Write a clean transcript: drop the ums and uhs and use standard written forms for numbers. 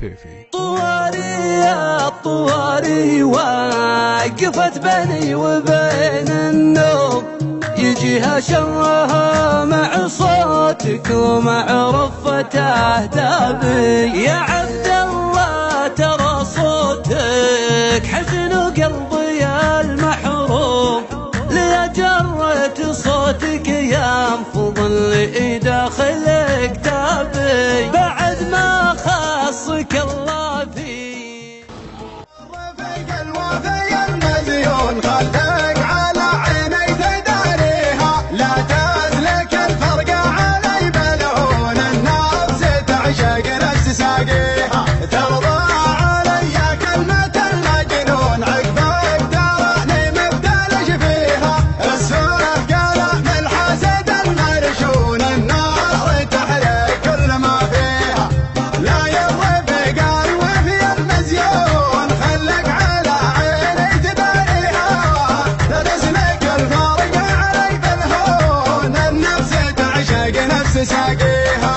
العفيفي. طواري يا طواري وقفت بيني وبين النوم، يجيها شرها مع صوتك ومع رفة اهدابي. يا عبد الله ترى صوتك حزن قلبي المحروم، لجرة صوتك ينفض اللي داخل كتابي، بعد ما خصك الله فيه. رفيق الوفي المزيون خلك على عيني تداريها، لا تسلك الفرقة علي بلعون النفس تعشق نفس ساقيها. ترضى علي كلمة المجنون عقبك تراني مبتلش فيها، السوء قلق من الحسد المرشون النار تحرق كل ما فيها. لا يرفق الوفي المزيون خلك على عيني تداريها، تسلك الفرقة علي بالهون النفس تعشق نفس ساقيها.